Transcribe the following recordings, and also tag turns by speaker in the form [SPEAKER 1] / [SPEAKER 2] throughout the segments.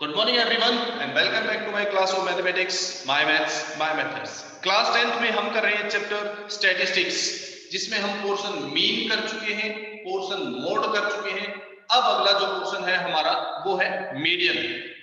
[SPEAKER 1] Good morning everyone and welcome back to my class of mathematics, my maths, my methods. Class 10th में हम कर रहे हैं chapter statistics, जिसमें हम पोर्शन मीन कर चुके हैं, पोर्शन मोड कर चुके हैं। अब अगला जो पोर्शन है हमारा वो है मीडियन।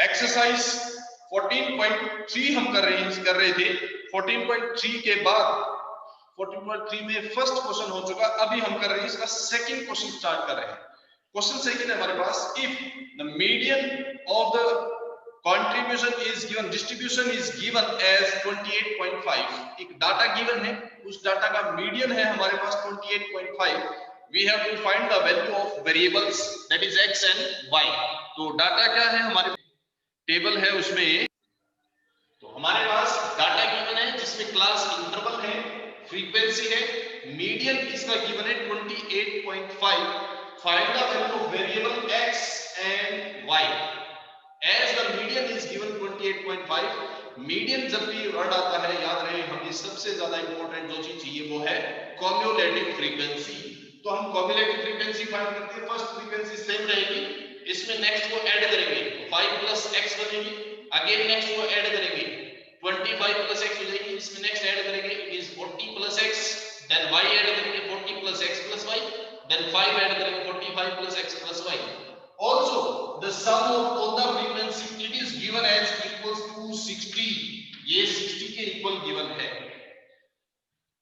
[SPEAKER 1] एक्सरसाइज 14.3 हम कर रहे थे। 14.3 के बाद 14.3 में फर्स्ट क्वेश्चन हो चुका, अभी हम कर रहे हैं इसका सेकंड क्वेश्चन स्टार्ट कर रहे हैं। क्वेश्चन सेकंड है हमारे पास, if the median of the contribution is given, distribution is given as 28.5। एक डाटा गिवन है, उस डाटा का मीडियन है हमारे पास 28.5। We have to find the value of variables that is x and y। तो डाटा क्या है, हमारे टेबल है उसमें। तो हमारे पास डाटा गिवन है जिसमें क्लास इंटरवल है, फ्रीक्वेंसी है, मीडियन इसका गिवन है 28.5। Find the value of variable x and y. As the median is given 28.5, median जब भी वर्ड आता है याद रहे हमें सबसे ज्यादा इंपॉर्टेंट जो चीज चाहिए वो है कम्युलेटिव फ्रीक्वेंसी। तो हम कम्युलेटिव फ्रीक्वेंसी फाइंड करते हैं। फर्स्ट फ्रीक्वेंसी सेम रहेगी, इसमें नेक्स्ट को ऐड करेंगे, 5 प्लस x बनेगी। अगेन नेक्स्ट को ऐड करेंगे, 25 प्लस x हो जाएगी। इसमें नेक्स्ट ऐड करेंगे, it is 40 plus x, then y add करेंगे 40 plus x plus y, then 5 add करेंगे 45 plus x plus y. Also the sum of all the frequency it is given as equals to 60. ये 60 के equal given है।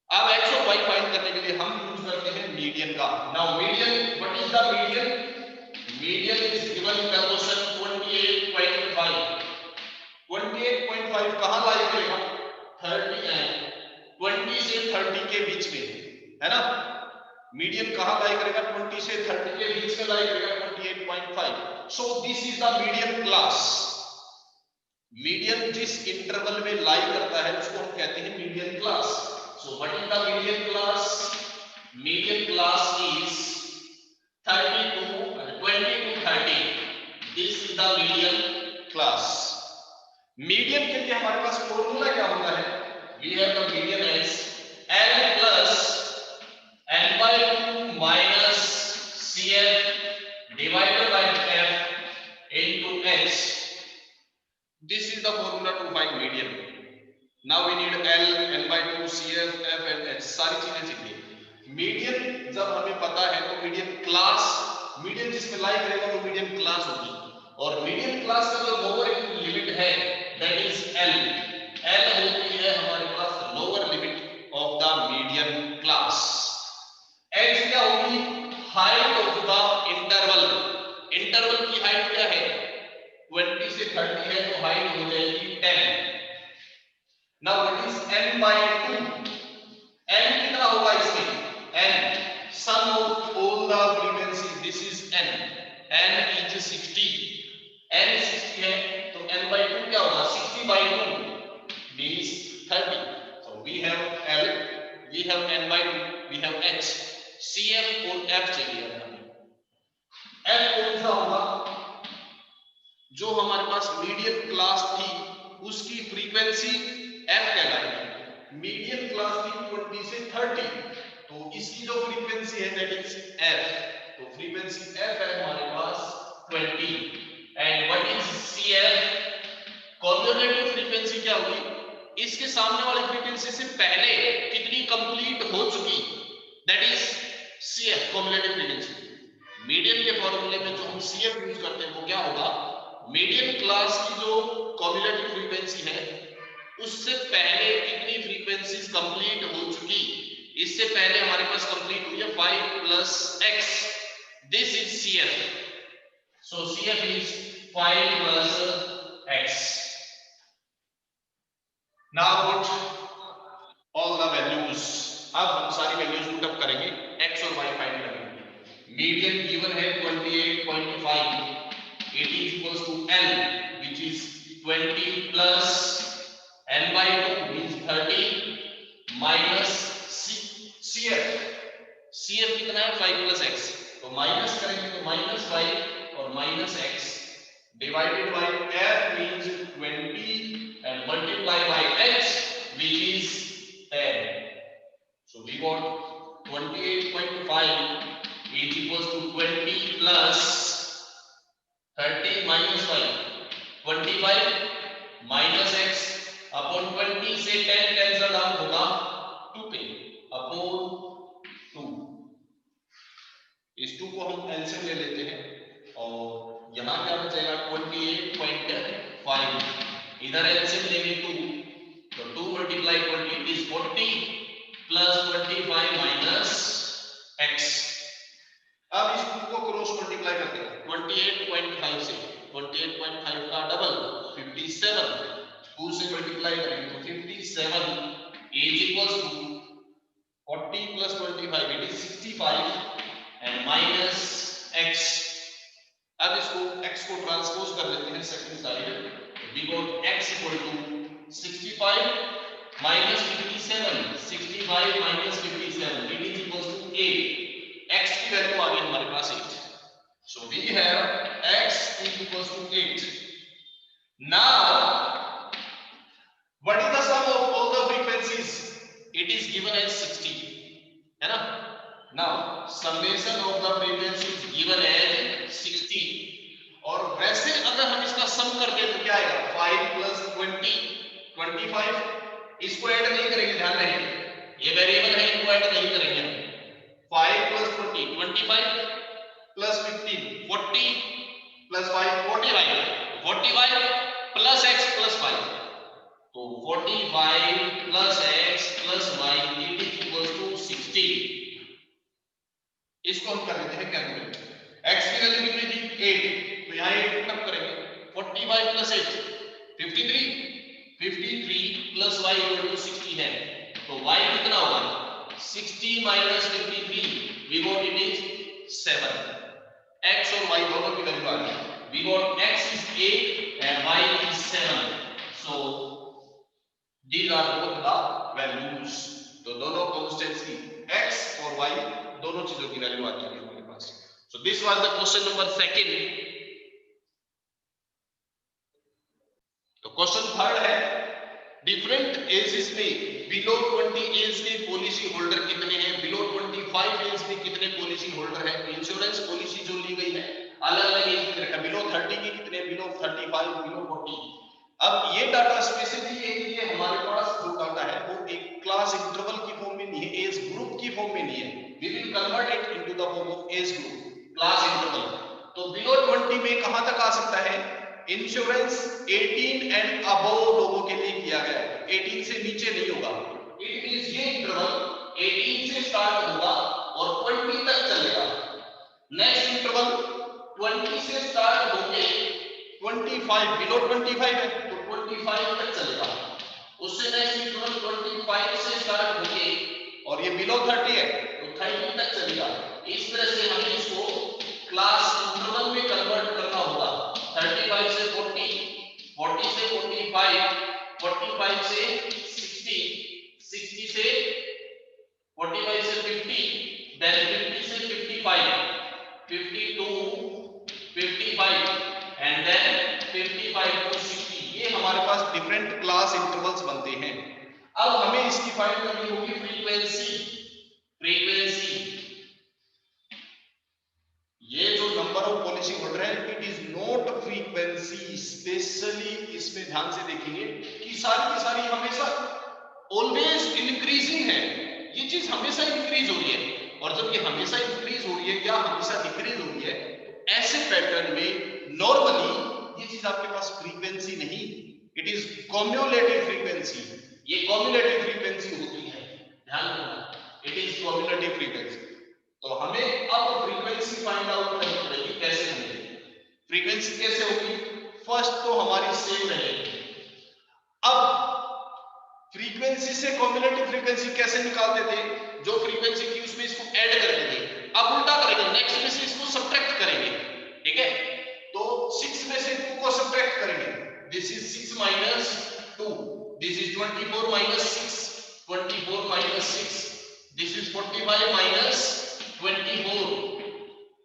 [SPEAKER 1] अब x और y find करने के लिए हम यूज करते हैं मीडियन का। Now median, what is the median? Median is given in the question 28.5। 28.5 कहां लाई करेगा? 30 एंड 20 से 30 के बीच में, है ना। मीडियन कहां लाई करेगा? 20 से 30 के बीच में लाई करेगा 28.5। So this is the median class. Median जिस इंटरवल में लाई करता है उसको हम कहते हैं median class. So what is the median class? Median class is 30 to 20 to 30। This is the median class. मीडियन के लिए हमारे पास फॉर्मूला क्या होता है? We have the median as L plus n by 2 minus CF divided by f into h. This is the formula to find median. Now we need L, n by 2, CF, f and h, सारी चीजें चाहिए। Median जब हमें पता है तो median class, median जिसमें लाई करेगा वो मीडियन क्लास होगी। और मीडियन क्लास का जो लोअर लिमिट है दैट इज L। L होती है हमारे पास lower limit of the median class. h क्या होगी? Height of the interval. Interval की हाइट क्या है? 20 से 30 है तो हाइट हो जाएगी 10। Now what is n by 2? n कितना होगा इसमें? n sum of all the frequency, this is n। n इज 60। n 60 है तो n by 2 क्या होगा? 60 by 2 means 30। so we have L, we have n by 2, we have h, CF और F चाहिए हमें। F कौन सा होगा? जो हमारे पास मीडियन क्लास थी उसकी फ्रीक्वेंसी F कहलाएगी। मीडियन क्लास थी 20 से 30, तो इसकी जो फ्रीक्वेंसी है दैट इज F। तो फ्रीक्वेंसी F है हमारे पास 20। And what is CF? Cumulative frequency क्या होगी? इसके सामने वाली फ्रीक्वेंसी से पहले कितनी कंप्लीट हो चुकी, that is CF, cumulative frequency. Median के फॉर्मूले में जो हम CF यूज करते हैं वो क्या होगा? मीडियन क्लास की जो कम्युलेटिव फ्रीक्वेंसी है उससे पहले कितनी फ्रीक्वेंसीज कंप्लीट हो चुकी। इससे पहले हमारे पास कंप्लीट हुई है 5 plus x, this is CF। So CF is 5 plus x। Now put all the values. अब हम सारी वैल्यूज पुट अप करेंगे, x और y फाइंड करेंगे। मीडियन गिवन है 28.5, it is equals to L which is 20 plus n by 2 means 30 minus CF। CF कितना है? 5 plus x। तो माइनस करेंगे तो माइनस 5 और minus x divided by f means 20 and multiply by h which is 10. So we got 28.5 is equals to 20 plus 30 minus 5 25 minus x upon 20 से 10 cancel out होगा 2 पे upon 2। इस 2 को हम एलसीएम ले लेते हैं और यहां क्या बचेगा 28.5। इधर एलसीएम लेंगे 2 तो 2 multiply 20 is 40 plus 25 minus x। अब इस 2 को क्रॉस मल्टीप्लाई करते हैं 28.5 से 28.5 का डबल 57 2 से मल्टीप्लाई करेंगे तो 57 is equals to 40 plus 25 it is 65 and minus x। अब इसको x को ट्रांसपोज कर देते हैं second side. we got x equal to 65 minus 57 65 minus 57 it is equals to 8। x की वैल्यू आ गई हमारे पास 8। so we have x is equals to 8। now what is the sum of all the frequencies? It is given as 60 है ना। now summation of the frequency is given as 60 और वैसे अगर हम इसका सम करते तो क्या आएगा 5 plus 20 25। इसको ऐड नहीं करेंगे, ध्यान रहे ये वेरिएबल है, इनको ऐड नहीं करेंगे। 5 plus 20 25 plus 15 40 plus 5 45 45 plus x plus 5 तो 45 plus x plus y it is equals to 60। इसको हम कर देते हैं कैलकुलेट। x की वैल्यू कितनी थी 8 तो यहाँ 8 पुट अप करेंगे 45 plus 8 53 53 plus y equal to 60 है तो y कितना होगा 60 minus 53 we got it is 7। x और y दोनों की वैल्यू आ गई। we got x is 8 and y is 7 so these are both the values। तो दोनों कांस्टेंट्स की x और y दोनों चीजों की वैल्यू आ चुकी है हमारे पास। so this was the question number 2। तो क्वेश्चन 3 है डिफरेंट एजेस में बिलो 20 एज के पॉलिसी होल्डर कितने हैं, बिलो 25 एज में कितने पॉलिसी होल्डर हैं। इंश्योरेंस पॉलिसी जो ली गई है अलग अलग एज में रखा, बिलो 30 की कितने, बिलो 35 बिलो 40। अब ये डाटा स्पेशली ये हमारे पास जो डाटा है वो एक क्लास इंटरवल की फॉर्म में नहीं है, एज ग्रुप की फॉर्म में नहीं है। We will convert it into the form of age group class interval. तो बिलो 20 में कहां तक आ सकता है, इंश्योरेंस 18 एंड अबव लोगों के लिए किया गया है, 18 से नीचे नहीं होगा। इट मींस ये इंटरवल 18 से स्टार्ट होगा और 20 तक चलेगा। नेक्स्ट इंटरवल 20 से स्टार्ट होके 25 बिलो 25 है तो 25 तक चलेगा। उससे नेक्स्ट इंटरवल 25 से स्टार्ट होके और ये बिलो 30 है तो 30 तक चलेगा। इस तरह से हमें इसको क्लास इंटरवल में कन्वर्ट करना होगा। 35 से 40 40 से 45 45 से 60 60 से 45 से 50 देन 50 से 55 52 55 एंड देन 55 टू 60। ये हमारे पास डिफरेंट क्लास इंटरवल्स बनते हैं। अब हमें इसकी फाइंड करनी होगी फ्रीक्वेंसी। फ्रीक्वेंसी ये जो नंबर ऑफ पॉलिसी होल्डर है it is not frequency. Specially इसमें ध्यान से देखेंगे कि सारी की सारी हमेशा ऑलवेज इंक्रीजिंग है, ये चीज हमेशा इंक्रीज हो रही है। और जब ये हमेशा इंक्रीज हो रही है या हमेशा डिक्रीज हो रही है तो ऐसे पैटर्न में नॉर्मली ये चीज आपके पास फ्रीक्वेंसी नहीं, इट इज कम्युलेटिव फ्रीक्वेंसी। ये कम्युलेटिव फ्रीक्वेंसी होती है, ध्यान रखना इट इज कम्युलेटिव फ्रीक्वेंसी। तो हमें अब फ्रीक्वेंसी फाइंड आउट करनी पड़ेगी। कैसे होगी फ्रीक्वेंसी, कैसे होगी, फर्स्ट तो हमारी सेम रहेगी। अब फ्रीक्वेंसी से कम्युलेटिव फ्रीक्वेंसी कैसे निकालते थे, जो फ्रीक्वेंसी थी उसमें इसको ऐड करते थे। अब उल्टा करेंगे, नेक्स्ट में से इसको सब्ट्रैक्ट करेंगे, ठीक है। तो 6 में से 2 को सब्ट्रैक्ट करेंगे, this is 6 minus 2, this is 24 minus 6 24 minus 6, this is 45 minus 24।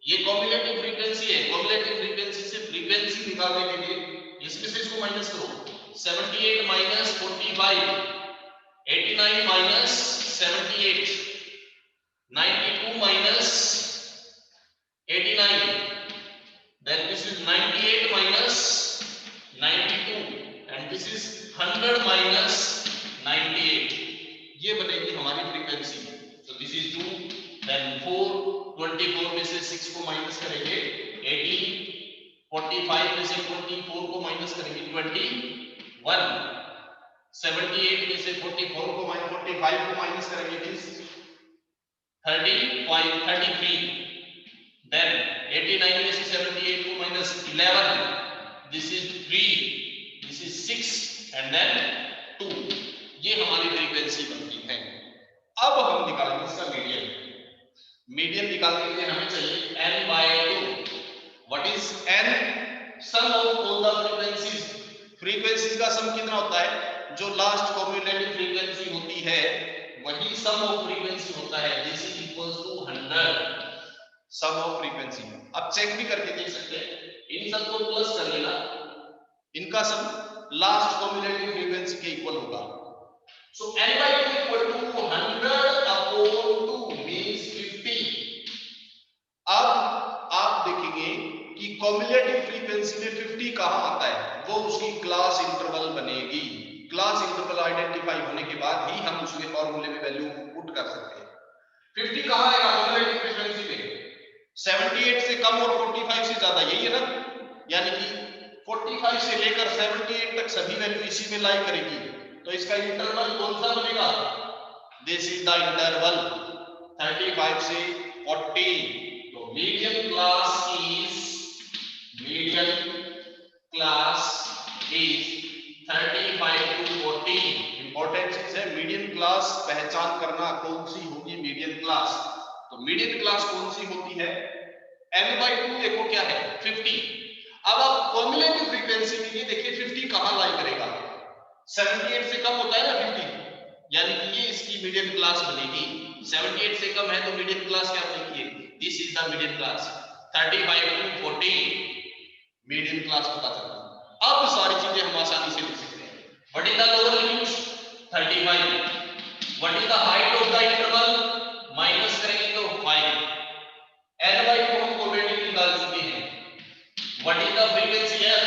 [SPEAKER 1] ये कम्युलेटिव फ्रीक्वेंसी है। कम्युलेटिव फ्रीक्वेंसी से फ्रीक्वेंसी निकालने के लिए इसमें से इसको माइनस करो, 78 minus 45 89 minus 78 92 minus 89 then this is 98 minus 90 45 में से 44 को माइनस करेंगे 21, 78 में से 44 को माइनस 45 को माइनस करेंगे इट इज 35, 33, then 89 में से 78 को minus 11, this is 3, this is 6 and then 2. ये हमारी फ्रीक्वेंसी बनती है। अब हम निकालेंगे इसका मीडियन। मीडियन निकालने के लिए हमें चाहिए n/2। What is n? Sum of all the frequencies. Frequencies का सम कितना होता है? जो लास्ट कॉम्युलेटिव फ्रीक्वेंसी होती है वही सम ऑफ फ्रीक्वेंसी होता है। This is equals to 100 sum of frequency. अब चेक भी करके देख सकते हैं, इन सबको प्लस कर लेना, इनका सम लास्ट कॉम्युलेटिव फ्रीक्वेंसी के इक्वल होगा। So n/2 equal to 100/2 means 50। अब आप देखेंगे कि कॉम्युलेटिव फ्रीक्वेंसी में 50 कहां आता है? वो उसकी क्लास इंटरवल बनेगी। क्लास इंटरवल आइडेंटिफाई होने के बाद ही हम उसके फॉर्मूले में वैल्यू पुट कर सकते हैं। 50 कहां आएगा कॉम्युलेटिव फ्रीक्वेंसी में? 78 से कम और 45 से ज्यादा, यही है ना? यानी कि 45 से लेकर 78 तक सभी वैल्यू इसी में लाई करेगी। तो इसका इंटरवल कौन सा बनेगा? दिस इज द इंटरवल 35 से 40। तो median class is 35 to 40। Important चीज है मीडियन क्लास पहचान करना, कौन सी होगी मीडियन क्लास। तो मीडियन क्लास कौन सी होती है? n/2 देखो क्या है 50। अब आप कॉम्युलेटिव फ्रीक्वेंसी में ये देखिए 50 कहां लाई करेगा? 78 से कम होता है ना 50, यानी कि ये इसकी मीडियन क्लास बनेगी। 78 से कम है तो मीडियन क्लास क्या बनेगी? This is the median class. 35 to 40 median class पता चलता है। अब सारी चीजें हम आसानी से लिख सकते हैं। What is the lower limit? 35। What is the height of the interval? Minus करेंगे तो 5। n/2 हम ऑलरेडी निकाल चुके हैं। What is the frequency f?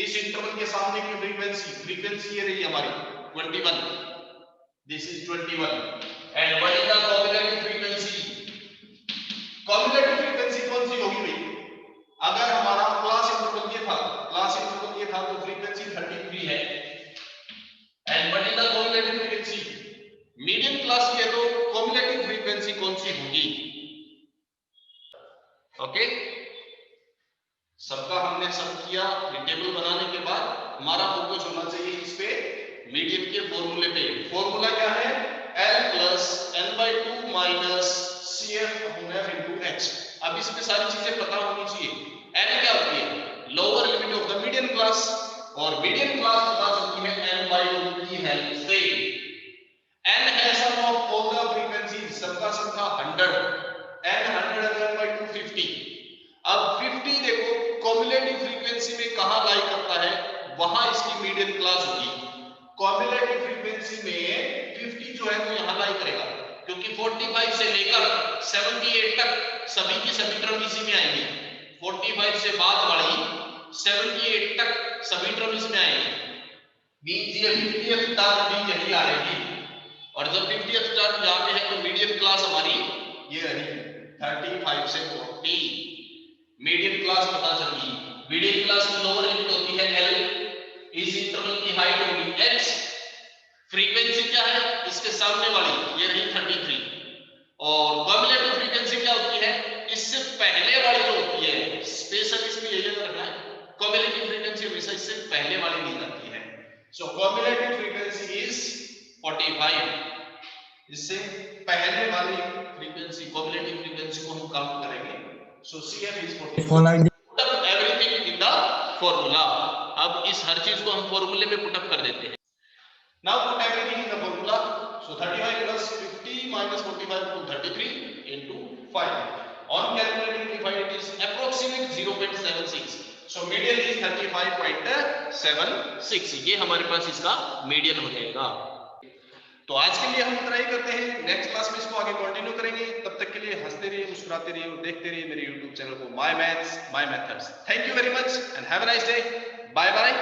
[SPEAKER 1] इस इंटरवल के सामने की फ्रीक्वेंसी ये रही हमारी 21। This is 21। And what is the cumulative frequency? Cumulative frequency कौन सी होगी भाई? अगर हमारा क्लास इंटरवल ये था तो फ्रीक्वेंसी 33 है। And what is the cumulative frequency? Median class की है तो कॉम्युलेटिव फ्रीक्वेंसी कौन सी होगी? ओके, सबका हमने सब किया। टेबल बनाने के बाद हमारा फोकस होना चाहिए इस पे मीडियन के फॉर्मूले पे। फॉर्मूला क्या है? L plus n/2 minus CF/F into h। अब इसमें सारी चीजें पता होनी चाहिए। n क्या होती है? Lower limit of the median class, और मीडियन क्लास पता चलती है n/2 की हेल्प से। n है सम ऑफ ऑल द फ्रीक्वेंसीज, सबका सम था 100। n 100 n/2 50। अब 50 देखो कॉम्युलेटिव फ्रीक्वेंसी में कहां लाई करता है? वहां इसकी मीडियन क्लास होगी। कॉम्युलेटिव फ्रीक्वेंसी में 50 जो है वो यहां लाई करेगा, क्योंकि 45 से लेकर 78 तक सभी की सभी टर्म इसी में आएंगी। 45 से बाद वाली 78 तक सभी टर्म इसमें आएंगी। मींस ये 50th टर्म भी यही आएगी, और जब 50th टर्म जहां पे है तो मीडियन क्लास हमारी ये रही 35 से 40। मीडियन क्लास पता चली। मीडियन क्लास की लोअर लिमिट होती है L, इस इंटरवल की हाइट होगी h। फ्रीक्वेंसी क्या है? इसके सामने वाली ये रही 33। और कॉम्युलेटिव फ्रीक्वेंसी क्या होती है? इससे पहले वाली जो होती है, स्पेशल इसमें यही रखना है, कॉम्युलेटिव फ्रीक्वेंसी हमेशा इससे पहले वाली दी जाती है। सो कॉम्युलेटिव फ्रीक्वेंसी इज 45। इससे पहले वाली फ्रीक्वेंसी कॉम्युलेटिव फ्रीक्वेंसी को हम काउंट करेंगे। So CF is 45. Put up everything in the formula. अब इस हर चीज को हम फॉर्मूले में पुट अप कर देते हैं। Now put everything in the formula. So 35 plus 50 minus 45 to 33 into 5. On calculating we find it is approximate 0.76. So median is 35.76. ये हमारे पास इसका मीडियन हो जाएगा। तो आज के लिए हम इतना ही करते हैं। नेक्स्ट क्लास में इसको आगे कंटिन्यू करेंगे। तब तक के लिए हंसते रहिए, मुस्कुराते रहिए और देखते रहिए मेरे YouTube चैनल को my maths my methods. Thank you very much and have a nice day. Bye bye.